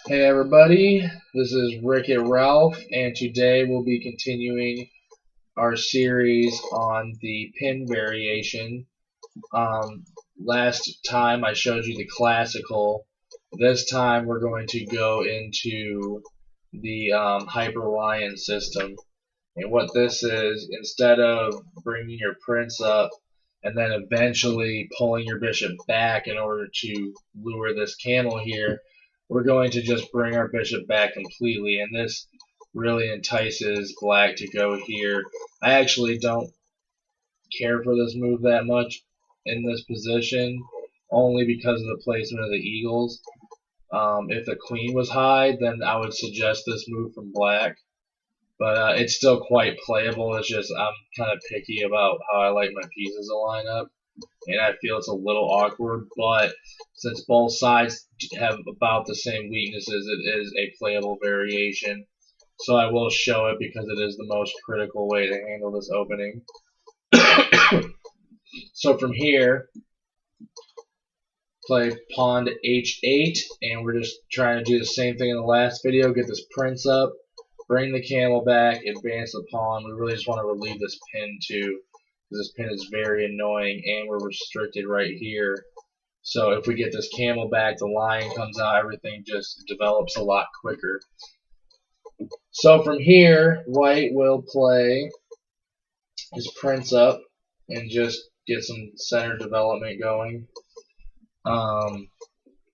Hey everybody, this is Rick and Ralph, and today we'll be continuing our series on the pin variation. Um, Last time I showed you the classical. This time we're going to go into the Hyperlion system. And what this is, instead of bringing your prince up and then eventually pulling your bishop back in order to lure this camel here, we're going to just bring our bishop back completely. And this really entices black to go here. I actually don't care for this move that much in this position, only because of the placement of the eagles. If the queen was high, then I would suggest this move from black, but it's still quite playable. It's just I'm kind of picky about how I like my pieces to line up, and I feel it's a little awkward. But since both sides have about the same weaknesses, it is a playable variation. So I will show it because it is the most critical way to handle this opening. So from here, play pawn to h8, and we're just trying to do the same thing in the last video, get this prince up, bring the camel back, advance the pawn. We really just want to relieve this pin too, because this pin is very annoying, and we're restricted right here. So if we get this camel back, the lion comes out, everything just develops a lot quicker. So from here, white will play his prince up and just get some center development going.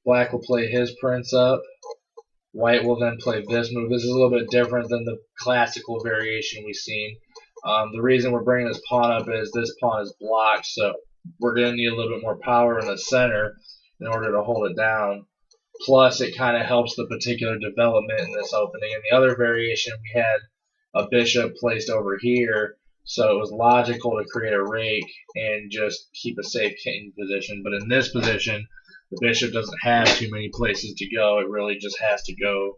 Black will play his prince up. White will then play this move. This is a little bit different than the classical variation we've seen. The reason we're bringing this pawn up is this pawn is blocked, so we're going to need a little bit more power in the center in order to hold it down. Plus, it kind of helps the particular development in this opening. In the other variation, we had a bishop placed over here, so it was logical to create a rake and just keep a safe king position. But in this position, the bishop doesn't have too many places to go. It really just has to go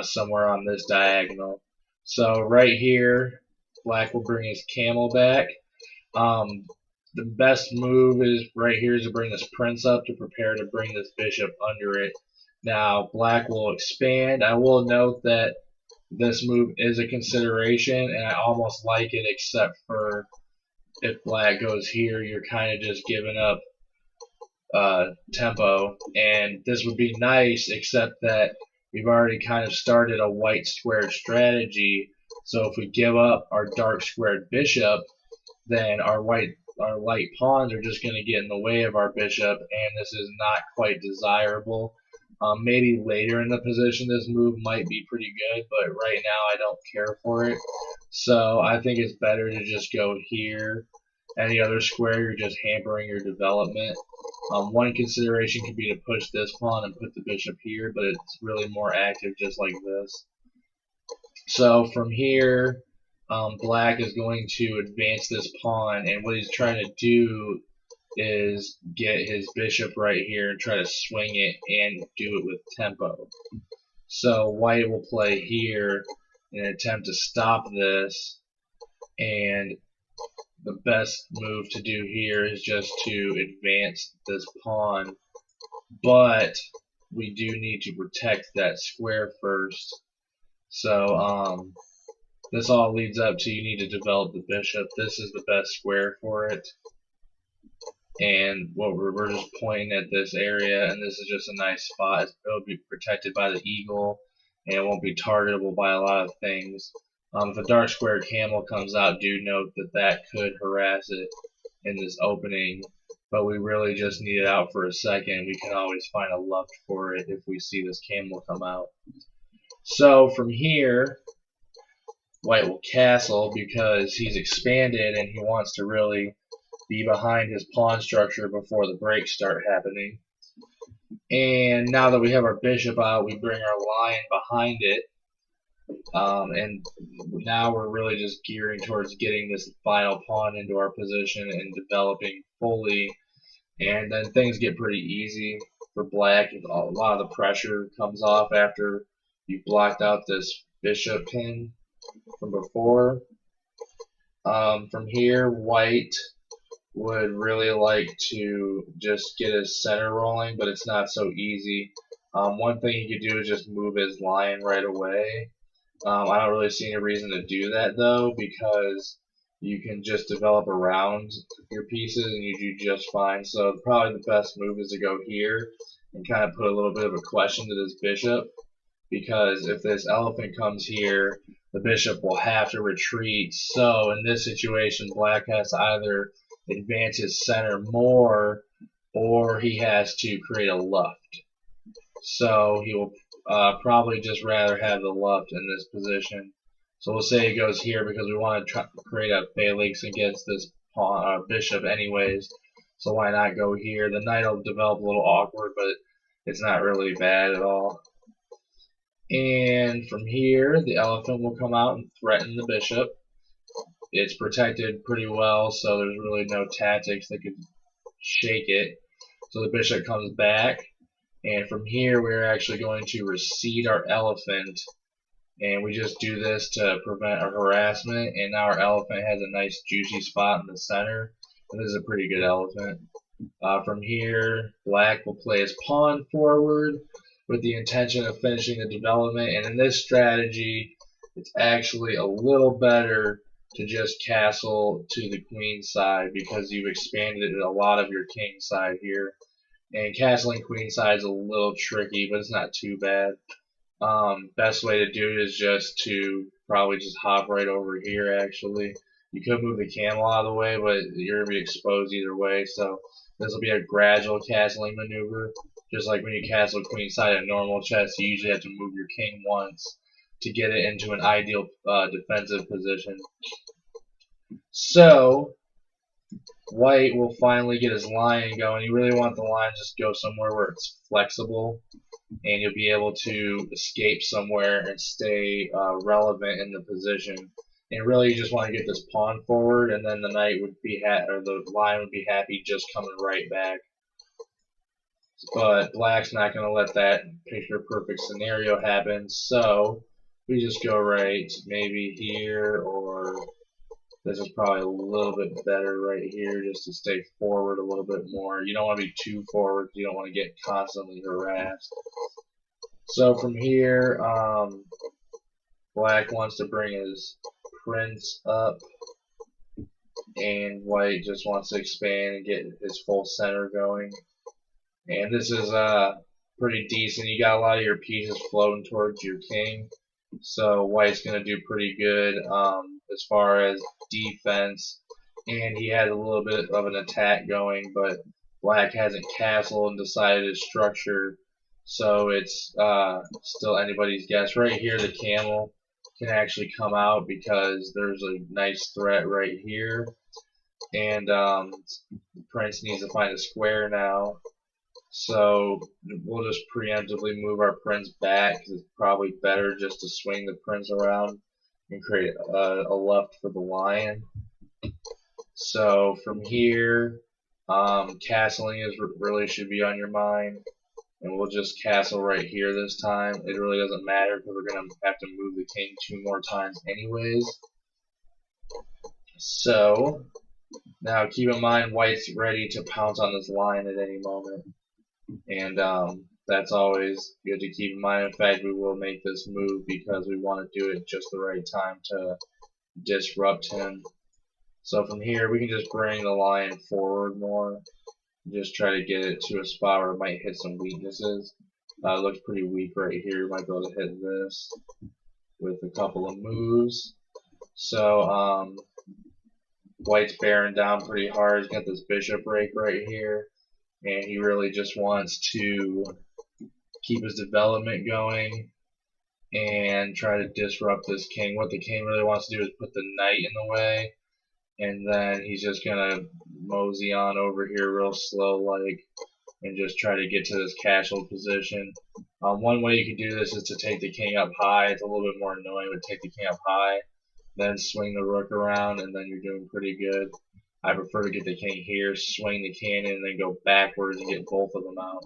somewhere on this diagonal. So right here, black will bring his camel back. The best move is right here is to bring this prince up to prepare to bring this bishop under it. Now black will expand. I will note that this move is a consideration, and I almost like it, except for if black goes here, you're kind of just giving up tempo, and this would be nice, except that we've already kind of started a white square strategy. So if we give up our dark squared bishop, then our light pawns are just going to get in the way of our bishop, and this is not quite desirable. Maybe later in the position this move might be pretty good, but right now I don't care for it. So I think it's better to just go here. Any other square, you're just hampering your development. One consideration could be to push this pawn and put the bishop here, but it's really more active just like this. So from here, black is going to advance this pawn, and what he's trying to do is get his bishop right here and try to swing it and do it with tempo. So white will play here in an attempt to stop this, and the best move to do here is just to advance this pawn, but we do need to protect that square first. So this all leads up to you need to develop the bishop. This is the best square for it, and what we're just pointing at this area, and this is just a nice spot. It'll be protected by the eagle, and it won't be targetable by a lot of things. If a dark square camel comes out, do note that that could harass it in this opening, but we really just need it out for a second. We can always find a luck for it if we see this camel come out. So from here, white will castle because he's expanded and he wants to really be behind his pawn structure before the breaks start happening. And now that we have our bishop out, we bring our lion behind it. And now we're really just gearing towards getting this final pawn into our position and developing fully. And then things get pretty easy for black. A lot of the pressure comes off after you've blocked out this bishop pin from before. From here, white would really like to just get his center rolling, but it's not so easy. One thing he could do is just move his lion right away. I don't really see any reason to do that though, because you can just develop around your pieces and you do just fine. So probably the best move is to go here and kind of put a little bit of a question to this bishop, because if this elephant comes here, the bishop will have to retreat. So in this situation, black has to either advance his center more, or he has to create a luft. So he will probably just rather have the luft in this position. So we'll say it goes here because we want to try to create a phalanx against this bishop anyways. So why not go here? The knight will develop a little awkward, but it's not really bad at all. And from here, the elephant will come out and threaten the bishop. It's protected pretty well, so there's really no tactics that could shake it. So the bishop comes back. And from here, we're actually going to recede our elephant. And we just do this to prevent our harassment. And now our elephant has a nice juicy spot in the center. And this is a pretty good elephant. From here, black will play his pawn forward with the intention of finishing the development. And in this strategy, it's actually a little better to just castle to the queen side because you've expanded a lot of your king side here. And castling queen side is a little tricky, but it's not too bad. Best way to do it is just to probably just hop right over here, actually. You could move the camel out of the way, but you're going to be exposed either way, so this will be a gradual castling maneuver. Just like when you castle queen side in normal chess, you usually have to move your king once to get it into an ideal defensive position. So, white will finally get his lion going. You really want the lion to just go somewhere where it's flexible, and you'll be able to escape somewhere and stay relevant in the position. And really, you just want to get this pawn forward, and then the knight would be or the lion would be happy just coming right back. But black's not going to let that picture perfect scenario happen, so we just go right maybe here, or this is probably a little bit better right here just to stay forward a little bit more. You don't want to be too forward. You don't want to get constantly harassed. So from here, black wants to bring his prince up, and white just wants to expand and get his full center going. And this is pretty decent. You got a lot of your pieces floating towards your king. So white's going to do pretty good as far as defense, and he has a little bit of an attack going, but black hasn't castled and decided his structure, so it's still anybody's guess. Right here, the camel can actually come out because there's a nice threat right here, and the prince needs to find a square now. So we'll just preemptively move our prince back because it's probably better just to swing the prince around and create a left for the lion. So from here, castling is really should be on your mind, and we'll just castle right here this time. It really doesn't matter because we're going to have to move the king 2 more times anyways. So now keep in mind white's ready to pounce on this lion at any moment. And that's always good to keep in mind. In fact, we will make this move because we want to do it just the right time to disrupt him. So from here, we can just bring the lion forward more. Just try to get it to a spot where it might hit some weaknesses. It looks pretty weak right here. We might be able to hit this with a couple of moves. So white's bearing down pretty hard. He's got this bishop rake right here. And he really just wants to keep his development going and try to disrupt this king. What the king really wants to do is put the knight in the way, and then he's just gonna mosey on over here real slow like and just try to get to this castle position. One way you can do this is to take the king up high. It's a little bit more annoying, but take the king up high, then swing the rook around, and then you're doing pretty good. I prefer to get the king here, swing the cannon, and then go backwards and get both of them out.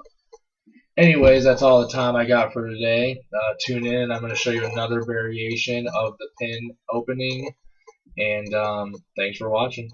Anyways, that's all the time I got for today. Tune in. I'm going to show you another variation of the pin opening. And thanks for watching.